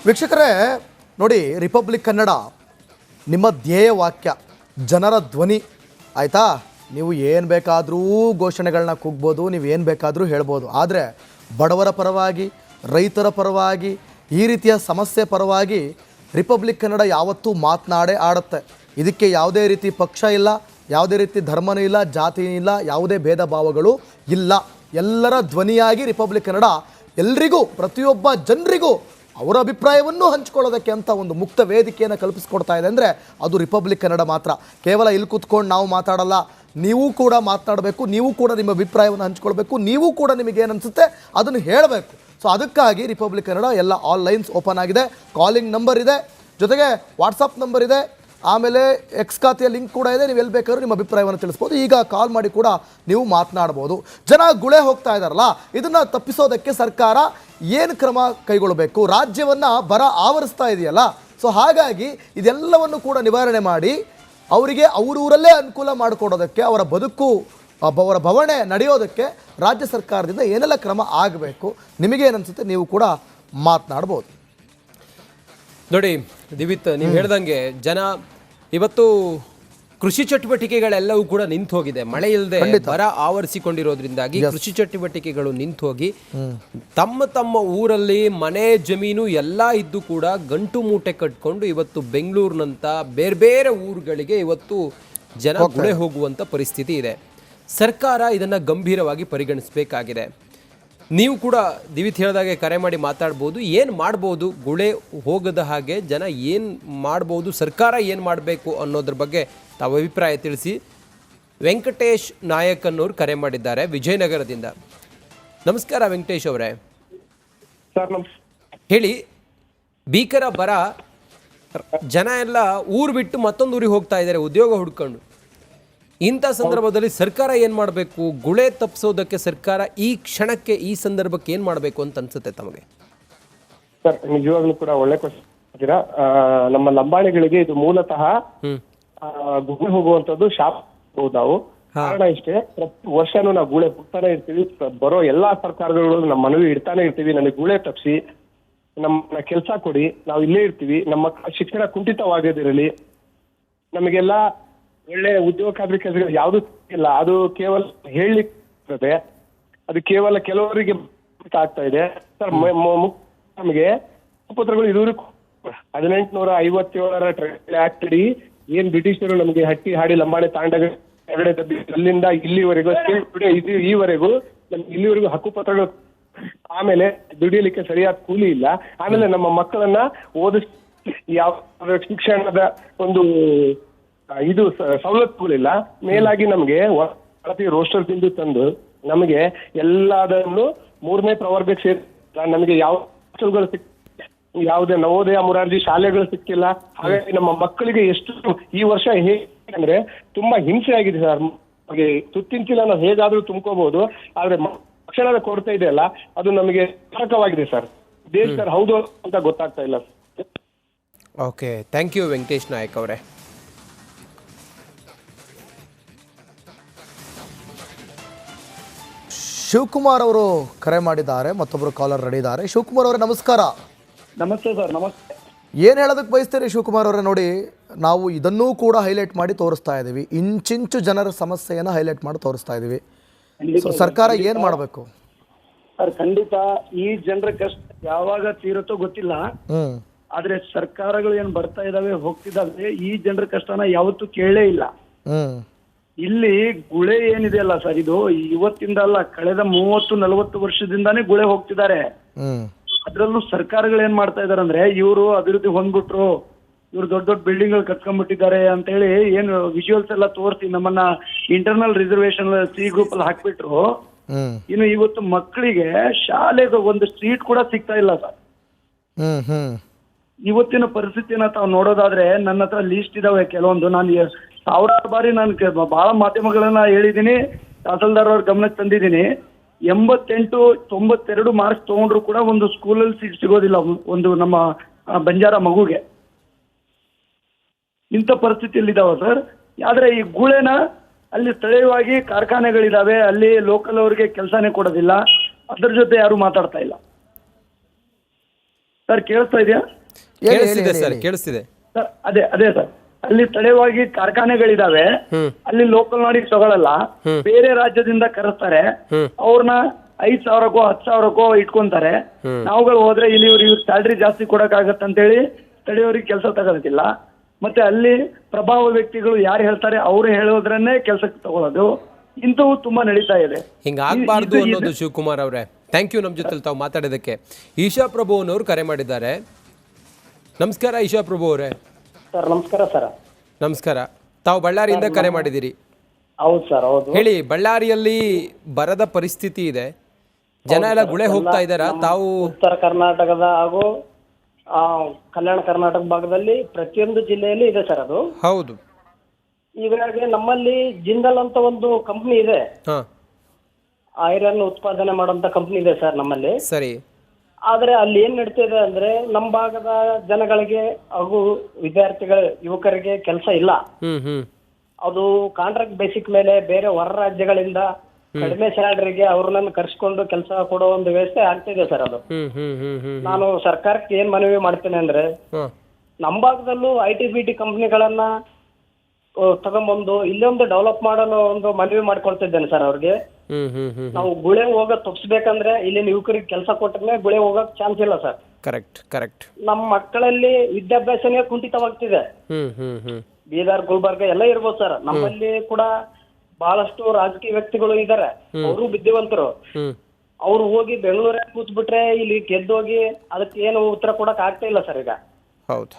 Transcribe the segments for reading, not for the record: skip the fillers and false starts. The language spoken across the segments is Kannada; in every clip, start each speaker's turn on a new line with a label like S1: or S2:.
S1: ವೀಕ್ಷಕರೇ ನೋಡಿ, ರಿಪಬ್ಲಿಕ್ ಕನ್ನಡ ನಿಮ್ಮ ಧ್ಯೇಯ ವಾಕ್ಯ, ಜನರ ಧ್ವನಿ. ಆಯಿತಾ? ನೀವು ಏನು ಬೇಕಾದರೂ ಘೋಷಣೆಗಳನ್ನ ಕೂಗ್ಬೋದು, ನೀವು ಏನು ಬೇಕಾದರೂ ಹೇಳ್ಬೋದು. ಆದರೆ ಬಡವರ ಪರವಾಗಿ, ರೈತರ ಪರವಾಗಿ, ಈ ರೀತಿಯ ಸಮಸ್ಯೆ ಪರವಾಗಿ ರಿಪಬ್ಲಿಕ್ ಕನ್ನಡ ಯಾವತ್ತೂ ಮಾತನಾಡೇ ಆಡುತ್ತೆ. ಇದಕ್ಕೆ ಯಾವುದೇ ರೀತಿ ಪಕ್ಷ ಇಲ್ಲ, ಯಾವುದೇ ರೀತಿ ಧರ್ಮನೂ ಇಲ್ಲ, ಜಾತಿ ಇಲ್ಲ, ಯಾವುದೇ ಭೇದ ಭಾವಗಳು ಇಲ್ಲ. ಎಲ್ಲರ ಧ್ವನಿಯಾಗಿ ರಿಪಬ್ಲಿಕ್ ಕನ್ನಡ ಎಲ್ರಿಗೂ, ಪ್ರತಿಯೊಬ್ಬ ಜನರಿಗೂ ಅವರ ಅಭಿಪ್ರಾಯವನ್ನು ಹಂಚ್ಕೊಳ್ಳೋದಕ್ಕೆ ಅಂತ ಒಂದು ಮುಕ್ತ ವೇದಿಕೆಯನ್ನು ಕಲ್ಪಿಸ್ಕೊಡ್ತಾ ಇದೆ ಅಂದರೆ ಅದು ರಿಪಬ್ಲಿಕ್ ಕನ್ನಡ ಮಾತ್ರ. ಕೇವಲ ಇಲ್ಲಿ ಕೂತ್ಕೊಂಡು ನಾವು ಮಾತಾಡಲ್ಲ, ನೀವು ಕೂಡ ಮಾತನಾಡಬೇಕು, ನೀವು ಕೂಡ ನಿಮ್ಮ ಅಭಿಪ್ರಾಯವನ್ನು ಹಂಚ್ಕೊಳ್ಬೇಕು, ನೀವು ಕೂಡ ನಿಮಗೇನು ಅನಿಸುತ್ತೆ ಅದನ್ನು ಹೇಳಬೇಕು. ಸೊ ಅದಕ್ಕಾಗಿ ರಿಪಬ್ಲಿಕ್ ಕನ್ನಡ ಎಲ್ಲ ಆಲ್ ಲೈನ್ಸ್ ಓಪನ್ ಆಗಿದೆ, ಕಾಲಿಂಗ್ ನಂಬರ್ ಇದೆ, ಜೊತೆಗೆ ವಾಟ್ಸಪ್ ನಂಬರ್ ಇದೆ, ಆಮೇಲೆ ಎಕ್ಸ್ ಖಾತೆಯ ಲಿಂಕ್ ಕೂಡ ಇದೆ. ನೀವು ಎಲ್ಲಿ ಬೇಕಾದ್ರೂ ನಿಮ್ಮ ಅಭಿಪ್ರಾಯವನ್ನು ತಿಳಿಸ್ಬೋದು. ಈಗ ಕಾಲ್ ಮಾಡಿ ಕೂಡ ನೀವು ಮಾತನಾಡ್ಬೋದು. ಜನ ಗುಳೆ ಹೋಗ್ತಾ ಇದ್ದಾರಲ್ಲ, ಇದನ್ನು ತಪ್ಪಿಸೋದಕ್ಕೆ ಸರ್ಕಾರ ಏನು ಕ್ರಮ ಕೈಗೊಳ್ಳಬೇಕು? ರಾಜ್ಯವನ್ನು ಬರ ಆವರಿಸ್ತಾ ಇದೆಯಲ್ಲ, ಸೊ ಹಾಗಾಗಿ ಇದೆಲ್ಲವನ್ನು ಕೂಡ ನಿವಾರಣೆ ಮಾಡಿ ಅವರಿಗೆ ಅವರೂರಲ್ಲೇ ಅನುಕೂಲ ಮಾಡಿಕೊಡೋದಕ್ಕೆ, ಅವರ ಬದುಕು, ಅವರ ಬವಣೆ ನಡೆಯೋದಕ್ಕೆ ರಾಜ್ಯ ಸರ್ಕಾರದಿಂದ ಏನೆಲ್ಲ ಕ್ರಮ ಆಗಬೇಕು, ನಿಮಗೇನನ್ಸುತ್ತೆ ನೀವು ಕೂಡ ಮಾತನಾಡ್ಬೋದು.
S2: ನೋಡಿ ದಿವಿತ್, ನೀವು ಹೇಳ್ದಂಗೆ ಜನ ಇವತ್ತು ಕೃಷಿ ಚಟುವಟಿಕೆಗಳೆಲ್ಲವೂ ಕೂಡ ನಿಂತು ಹೋಗಿದೆ. ಮಳೆ ಇಲ್ಲದೆ ಬರ ಆವರಿಸಿಕೊಂಡಿರೋದ್ರಿಂದಾಗಿ ಕೃಷಿ ಚಟುವಟಿಕೆಗಳು ನಿಂತು ಹೋಗಿ ತಮ್ಮ ತಮ್ಮ ಊರಲ್ಲಿ ಮನೆ ಜಮೀನು ಎಲ್ಲ ಇದ್ದು ಕೂಡ ಗಂಟು ಮೂಟೆ ಕಟ್ಕೊಂಡು ಇವತ್ತು ಬೆಂಗಳೂರಿನಂತ ಬೇರೆ ಬೇರೆ ಊರುಗಳಿಗೆ ಇವತ್ತು ಜನ ಗುಳೆ ಹೋಗುವಂತ ಪರಿಸ್ಥಿತಿ ಇದೆ. ಸರ್ಕಾರ ಇದನ್ನ ಗಂಭೀರವಾಗಿ ಪರಿಗಣಿಸಬೇಕಾಗಿದೆ. ನೀವು ಕೂಡ ದಿವಿತ್ ಹೇಳಿದಾಗೆ ಕರೆ ಮಾಡಿ ಮಾತಾಡ್ಬೋದು. ಏನು ಮಾಡ್ಬೋದು ಗುಳೆ ಹೋಗದ ಹಾಗೆ, ಜನ ಏನು ಮಾಡ್ಬೋದು, ಸರ್ಕಾರ ಏನು ಮಾಡಬೇಕು ಅನ್ನೋದ್ರ ಬಗ್ಗೆ ತಾವು ಅಭಿಪ್ರಾಯ ತಿಳಿಸಿ. ವೆಂಕಟೇಶ್ ನಾಯಕ್ ಅನ್ನೋರು ಕರೆ ಮಾಡಿದ್ದಾರೆ ವಿಜಯನಗರದಿಂದ. ನಮಸ್ಕಾರ ವೆಂಕಟೇಶ್ ಅವರೇ. ಹೇಳಿ, ಭೀಕರ ಬರ, ಜನ ಎಲ್ಲ ಊರು ಬಿಟ್ಟು ಮತ್ತೊಂದು ಊರಿಗೆ ಹೋಗ್ತಾ ಇದ್ದಾರೆ ಉದ್ಯೋಗ ಹುಡ್ಕೊಂಡು. ಇಂಥ ಸಂದರ್ಭದಲ್ಲಿ ಸರ್ಕಾರ ಏನು ಮಾಡಬೇಕು? ಗುಳೆ ತಪ್ಪಿಸೋದಕ್ಕೆ ಸರ್ಕಾರ ಈ ಕ್ಷಣಕ್ಕೆ, ಈ ಸಂದರ್ಭಕ್ಕೆ ಏನು ಮಾಡಬೇಕು ಅಂತ ಅನ್ಸುತ್ತೆ ತಮಗೆ?
S3: ಸರ್, ನಿಜವಾಗ್ಲೂ ಕೂಡ ಒಳ್ಳೆ ಕ್ವಶನ್. ನಮ್ಮ ಲಂಬಾಣಿಗಳಿಗೆ ಇದು ಮೂಲತಃ ಗುಳೆ ಹೋಗುವಂತದ್ದು ಶಾಪ್ ನಾವು. ಕಾರಣ ಇಷ್ಟೇ, ಪ್ರತಿ ವರ್ಷನೂ ನಾವು ಗುಳೆ ಹೋಗ್ತಾನೆ ಇರ್ತೀವಿ. ಬರೋ ಎಲ್ಲಾ ಸರ್ಕಾರಗಳು ನಮ್ಮ ಮನವಿ ಇಡ್ತಾನೆ ಇರ್ತೀವಿ, ನನಗೆ ಗುಳೆ ತಪ್ಪಿಸಿ, ನಮ್ಮ ಕೆಲಸ ಕೊಡಿ, ನಾವು ಇಲ್ಲೇ ಇರ್ತೀವಿ, ನಮ್ಮ ಶಿಕ್ಷಣ ಕುಂಠಿತವಾಗದಿರಲಿ, ನಮಗೆಲ್ಲ ಒಳ್ಳೆ ಉದ್ಯೋಗ ಖಾತ್ರಿ ಯಾವ್ದು ಇಲ್ಲ. ಅದು ಕೇವಲ ಹೇಳಲಿಕ್ಕೆ, ಅದು ಕೇವಲ ಕೆಲವರಿಗೆ ಆಗ್ತಾ ಇದೆ. ಸರ್, ನಮಗೆ ಪತ್ರಗಳು ಇದುವರೆಗೂ 1857 ಆಕ್ಟ್ ಅಡಿ ಏನ್ ಬ್ರಿಟಿಷರು ನಮಗೆ ಹಟ್ಟಿ ಹಾಡಿ ಲಂಬಾಣಿ ತಾಂಡಗಳು ಅಲ್ಲಿಂದ ಇಲ್ಲಿವರೆಗೂ ಈವರೆಗೂ ನಮ್ಗೆ ಇಲ್ಲಿವರೆಗೂ ಹಕ್ಕುಪತ್ರಗಳು. ಆಮೇಲೆ ದುಡಿಯಲಿಕ್ಕೆ ಸರಿಯಾದ ಕೂಲಿ ಇಲ್ಲ. ಆಮೇಲೆ ನಮ್ಮ ಮಕ್ಕಳನ್ನ ಓದಿಸ್ ಯಾವ ಶಿಕ್ಷಣದ ಒಂದು ಇದು ಸವಲತ್ತುಗಳಿಲ್ಲ. ಮೇಲಾಗಿ ನಮಗೆ ರೋಸ್ಟರ್ ತಿಂದು ತಂದು ನಮಗೆ ಎಲ್ಲದನ್ನು 3ನೇ ಪ್ರವರ್ಗಕ್ಕೆ ಸೇರಿ ನಮಗೆ ಯಾವ ಯಾವುದೇ ನವೋದಯ ಮುರಾರ್ಜಿ ಶಾಲೆಗಳು ಸಿಕ್ಕಿಲ್ಲ. ಹಾಗಾಗಿ ನಮ್ಮ ಮಕ್ಕಳಿಗೆ ಎಷ್ಟು ಈ ವರ್ಷ ಹೇಗೆ ತುಂಬಾ ಹಿಂಸೆ ಆಗಿದೆ ಸರ್. ನಮಗೆ ತುತ್ತಿನ ಚೀಲ ನಾವು ಹೇಗಾದ್ರೂ ತುಂಬ್ಕೋಬಹುದು, ಆದ್ರೆ ಶಿಕ್ಷಣದ ಕೊರತೆ ಇದೆಯಲ್ಲ, ಅದು ನಮಗೆ ಮಾರಕವಾಗಿದೆ ಸರ್. ದೇಶ ಸರ್ ಹೌದು ಅಂತ ಗೊತ್ತಾಗ್ತಾ ಇಲ್ಲ.
S2: Okay, thank you Venkatesh Nayak ಅವರೇ.
S1: ಶಿವಕುಮಾರ್ ಅವರು ಕರೆ ಮಾಡಿದ್ದಾರೆ, ಮತ್ತೊಬ್ಬರು ಕಾಲರ್ ರೆಡಿ ಇದ್ದಾರೆ. ಶಿವಕುಮಾರ್ ಅವರೇ ನಮಸ್ಕಾರ.
S4: ನಮಸ್ತೆ ಸರ್. ನಮಸ್ತೆ.
S1: ಏನು ಹೇಳೋದಕ್ಕೆ ಬಯಸ್ತೀರಿ ಶಿವಕುಮಾರ್ ಅವರೇ? ನೋಡಿ, ನಾವು ಇದನ್ನೂ ಕೂಡ ಹೈಲೈಟ್ ಮಾಡಿ ತೋರಿಸ್ತಾ ಇದ್ದೀವಿ, ಇಂಚಿಂಚು ಜನರ ಸಮಸ್ಯೆಯನ್ನು ಹೈಲೈಟ್ ಮಾಡಿ ತೋರಿಸ್ತಾ ಇದ್ದೀವಿ. ಸೊ ಸರ್ಕಾರ ಏನು ಮಾಡಬೇಕು
S4: ಸರ್? ಖಂಡಿತ ಈ ಜನರ ಕಷ್ಟ ಯಾವಾಗ ತೀರುತ್ತೋ ಗೊತ್ತಿಲ್ಲ, ಆದ್ರೆ ಸರ್ಕಾರಗಳು ಏನ್ ಬರ್ತಾ ಇದಾವೆ, ಹೋಗ್ತಿದಾವೆ, ಈ ಜನರ ಕಷ್ಟನ ಯಾವತ್ತೂ ಕೇಳೇ ಇಲ್ಲ. ಇಲ್ಲಿ ಗುಳೆ ಏನಿದೆಯಲ್ಲ ಸರ್, ಇದು ಇವತ್ತಿಂದ ಅಲ್ಲ, ಕಳೆದ 30-40 ವರ್ಷದಿಂದಾನೇ ಗುಳೆ ಹೋಗ್ತಿದ್ದಾರೆ. ಅದ್ರಲ್ಲೂ ಸರ್ಕಾರಗಳು ಏನ್ ಮಾಡ್ತಾ ಇದಾರೆ ಅಂದ್ರೆ, ಇವರು ಅಭಿವೃದ್ಧಿ ಹೊಂದ್ಬಿಟ್ರು, ಇವ್ರು ದೊಡ್ಡ ದೊಡ್ಡ ಬಿಲ್ಡಿಂಗ್ ಗಳು ಕಟ್ಕೊಂಡ್ಬಿಟ್ಟಿದ್ದಾರೆ ಅಂತ ಹೇಳಿ ಏನು ವಿಜುವಲ್ಸ್ ಎಲ್ಲ ತೋರಿಸಿ ನಮ್ಮನ್ನ ಇಂಟರ್ನಲ್ ರಿಸರ್ವೇಶನ್ ಸಿ ಗ್ರೂಪ್ ಅಲ್ಲಿ ಹಾಕ್ಬಿಟ್ರು. ಇನ್ನು ಇವತ್ತು ಮಕ್ಕಳಿಗೆ ಶಾಲೆಗೆ ಒಂದು ಸೀಟ್ ಕೂಡ ಸಿಗ್ತಾ ಇಲ್ಲ ಸರ್. ಇವತ್ತಿನ ಪರಿಸ್ಥಿತಿನ ತಾವು ನೋಡೋದಾದ್ರೆ, ನನ್ನ ಹತ್ರ ಲೀಸ್ಟ್ ಇದಾವೆ ಕೆಲವೊಂದು. ನಾನು ಸಾವಿರಾರು ಬಾರಿ ನಾನು ಬಹಳ ಮಾಧ್ಯಮಗಳನ್ನ ಹೇಳಿದ್ದೀನಿ, ತಹಸೀಲ್ದಾರ್ ಅವ್ರ ಗಮನಕ್ಕೆ ತಂದಿದ್ದೀನಿ. 88-92 ಮಾರ್ಕ್ಸ್ ತಗೊಂಡ್ರು ಕೂಡ ಒಂದು ಸ್ಕೂಲಲ್ಲಿ ಸೀಟ್ ಸಿಗೋದಿಲ್ಲ ಒಂದು ನಮ್ಮ ಬಂಜಾರ ಮಗುಗೆ. ಇಂಥ ಪರಿಸ್ಥಿತಿಯಲ್ಲಿ ಇದಾವ ಸರ್. ಆದ್ರೆ ಈ ಗುಳೆನ ಅಲ್ಲಿ ಸ್ಥಳೀಯವಾಗಿ ಕಾರ್ಖಾನೆಗಳಿದಾವೆ, ಅಲ್ಲಿ ಲೋಕಲ್ ಅವರಿಗೆ ಕೆಲಸನೇ ಕೊಡೋದಿಲ್ಲ, ಅದ್ರ ಜೊತೆ ಯಾರು ಮಾತಾಡ್ತಾ ಇಲ್ಲ. ಸರ್ ಕೇಳಿಸ್ತಾ ಇದೆಯಾ
S2: ಕೇಳಿಸ್ತಿದೆ ಸರ್, ಕೇಳಿಸ್ತಿದೆ.
S4: ಸರ್ ಅದೇ ಸರ್, ಅಲ್ಲಿ ಸ್ಥಳೀಯವಾಗಿ ಕಾರ್ಖಾನೆಗಳಿದಾವೆ, ಅಲ್ಲಿ ಲೋಕಲ್ ನೋಡಿ ತಗೊಳಲ್ಲ, ಬೇರೆ ರಾಜ್ಯದಿಂದ ಕರೆಸ್ತಾರೆ, ಅವ್ರನ್ನ 5,000ಕ್ಕೋ 10,000ಕ್ಕೋ ಇಟ್ಕೊಂತಾರೆ. ನಾವುಗಳು ಹೋದ್ರೆ ಇಲ್ಲಿ ಇವ್ರ ಸ್ಯಾಲ್ರಿ ಜಾಸ್ತಿ ಕೊಡಕ್ಕಾಗತ್ತಂತೇಳಿ ಸ್ಥಳೀಯವ್ರಿಗೆ ಕೆಲಸ ತಗೋದಿಲ್ಲ. ಮತ್ತೆ ಅಲ್ಲಿ ಪ್ರಭಾವ ವ್ಯಕ್ತಿಗಳು ಯಾರು ಹೇಳ್ತಾರೆ ಅವ್ರು ಹೇಳೋದ್ರನ್ನೇ ಕೆಲಸಕ್ಕೆ ತಗೊಳ್ಳೋದು, ಇಂಥವು ತುಂಬಾ ನಡೀತಾ ಇದೆ.
S2: ಹಿಂಗಾಗಬಾರ್ದು ಅನ್ನೋದು ಶಿವಕುಮಾರ್ ಅವರೇ. ಥ್ಯಾಂಕ್ ಯು ನಮ್ಮ ಜೊತೆ ತಾವು ಮಾತಾಡೋದಕ್ಕೆ. ಈಶಾ ಪ್ರಭು ಅನ್ನೋರು ಕರೆ ಮಾಡಿದ್ದಾರೆ. ನಮಸ್ಕಾರ ಈಶಾ ಪ್ರಭು ಅವರೇ.
S5: ಸರ್ ನಮಸ್ಕಾರ ಸರ್.
S2: ನಮಸ್ಕಾರ. ತಾವು ಬಳ್ಳಾರಿಯಿಂದ ಕರೆ ಮಾಡಿದ್ದೀರಿ.
S5: ಹೌದು ಸರ್, ಹೌದು.
S2: ಹೇಳಿ, ಬಳ್ಳಾರಿಯಲ್ಲಿ ಬರದ ಪರಿಸ್ಥಿತಿ ಇದೆ, ಜನ ಎಲ್ಲ ಗುಳೆ ಹೋಗ್ತಾ ಇದ್ದಾರಾ? ತಾವು
S5: ಉತ್ತರ ಕರ್ನಾಟಕದ ಹಾಗೂ ಕಲ್ಯಾಣ ಕರ್ನಾಟಕ ಭಾಗದಲ್ಲಿ ಪ್ರತಿಯೊಂದು ಜಿಲ್ಲೆಯಲ್ಲಿ ಇದೆ ಸರ್ ಅದು.
S2: ಹೌದು.
S5: ಹೀಗಾಗಿ ನಮ್ಮಲ್ಲಿ ಜಿಂದಲ್ ಅಂತ ಒಂದು ಕಂಪ್ನಿ ಇದೆ,
S2: ಹಾ
S5: ಐರನ್ ಉತ್ಪಾದನೆ ಮಾಡುವಂತ ಕಂಪ್ನಿ ಇದೆ ಸರ್ ನಮ್ಮಲ್ಲಿ.
S2: ಸರಿ.
S5: ಆದ್ರೆ ಅಲ್ಲಿ ಏನ್ ನಡೀತಿದೆ ಅಂದ್ರೆ ನಮ್ಮ ಭಾಗದ ಜನಗಳಿಗೆ ಹಾಗೂ ವಿದ್ಯಾರ್ಥಿಗಳ ಯುವಕರಿಗೆ ಕೆಲಸ ಇಲ್ಲ. ಅದು ಕಾಂಟ್ರಾಕ್ಟ್ ಬೇಸಿಕ್ ಮೇಲೆ ಬೇರೆ ಹೊರ ರಾಜ್ಯಗಳಿಂದ ಕಡಿಮೆ ಸ್ಯಾಲರಿಗೆ ಅವ್ರನ್ನ ಕರ್ಸ್ಕೊಂಡು ಕೆಲಸ ಕೊಡೋ ಒಂದು ವ್ಯವಸ್ಥೆ ಆಗ್ತಿದೆ ಸರ್ ಅದು. ನಾನು ಸರ್ಕಾರಕ್ಕೆ ಏನ್ ಮನವಿ ಮಾಡ್ತೇನೆ ಅಂದ್ರೆ, ನಮ್ಮ ಭಾಗದಲ್ಲೂ IT-BT ಕಂಪ್ನಿಗಳನ್ನ ತಗೊಂಡ್ಬಂದು ಇಲ್ಲೊಂದು ಡೆವಲಪ್ ಮಾಡಲು ಒಂದು ಮನವಿ ಮಾಡ್ಕೊಳ್ತಿದ್ದೇನೆ ಸರ್ ಅವ್ರಿಗೆ. ನಾವು ಗುಳೆ ಹೋಗೋದ್ ತಪ್ಪಿಸ್ಬೇಕಂದ್ರೆ ಇಲ್ಲಿನ ಯುವಕರಿಗೆ ಕೆಲಸ ಕೊಟ್ಟರೆ ಗುಳೆ ಹೋಗಕ್ ಚಾನ್ಸ್ ಇಲ್ಲ ಸರ್.
S2: ಕರೆಕ್ಟ್.
S5: ನಮ್ಮ ಮಕ್ಕಳಲ್ಲಿ ವಿದ್ಯಾಭ್ಯಾಸನೇ ಕುಂಠಿತವಾಗ್ತಿದೆ. ಬೀದರ್, ಗುಲ್ಬರ್ಗ ಎಲ್ಲ ಇರ್ಬೋದು ಸರ್. ನಮ್ಮಲ್ಲಿ ಕೂಡ ಬಹಳಷ್ಟು ರಾಜಕೀಯ ವ್ಯಕ್ತಿಗಳು ಇದ್ದಾರೆ, ಅವರು ಬುದ್ಧಿವಂತರು. ಅವ್ರು ಹೋಗಿ ಬೆಂಗಳೂರಲ್ಲಿ ಕೂತ್ಬಿಟ್ರೆ ಇಲ್ಲಿ ಗೆದ್ದೋಗಿ ಅದಕ್ಕೆ ಏನು ಉತ್ತರ ಕೊಡಕ್ ಆಗ್ತಾ ಇಲ್ಲ ಸರ್ ಈಗ.
S2: ಹೌದು.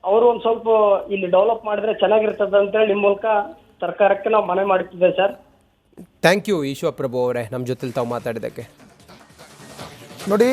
S5: ಅವರು ಒಂದ್ ಸ್ವಲ್ಪ ಇಲ್ಲಿ ಡೆವಲಪ್ ಮಾಡಿದ್ರೆ ಚೆನ್ನಾಗಿರ್ತದೆ ಅಂತೇಳಿ ನಿಮ್ಮ ಮೂಲಕ ಸರ್ಕಾರಕ್ಕೆ ನಾವು ಮನವಿ ಮಾಡುತ್ತಿದ್ದೇವೆ ಸರ್.
S2: ಥ್ಯಾಂಕ್ ಯು ಈಶ್ವರ ಪ್ರಭು ಅವರೇ, ನಮ್ಮ ಜೊತೆ ತಾವು ಮಾತಾಡಿದ್ದಕ್ಕೆ.
S1: ನೋಡಿ